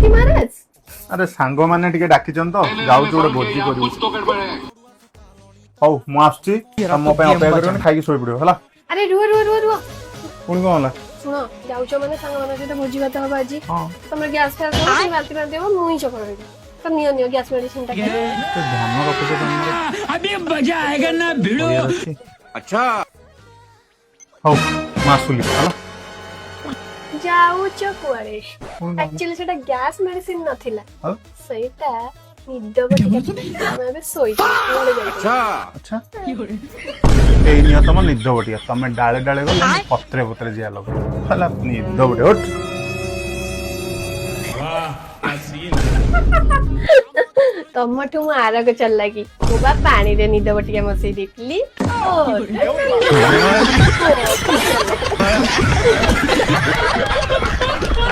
कि महाराज अरे सांग माने टिके डाकिचन तो जाऊ जोड़े भोजी करू हौ मु आछी तम पे अपेक्षा करबनी खाई सोई पड़ियो हला अरे रुह रुह रुह रुह पुणी कोन हला सुनो जाउचो माने सांग माने सहित भोजी भात हबा आजी हां तमर गैस खास हो बाल्टी में देबो मुई चकर तो नियो गैस मेडिसिन टा तो ध्यान रखो तो तुम अभी मजा आएगा ना भिड़ो। अच्छा हौ मासुली हला जाउचो कुआरे एक्चुअली सेटा गैस मेडिसिन नथिला हां सेटा निदो बटिका मैं सोई कुआरे जाई अच्छा अच्छा ए निया तम निद बटिया तमे डाले डाले गले पत्रे पत्रे जिया लग हला निद बटे उठ तमठु मु आरक चलला कि मुबा पानी रे निद बटिया मसई देखली ओ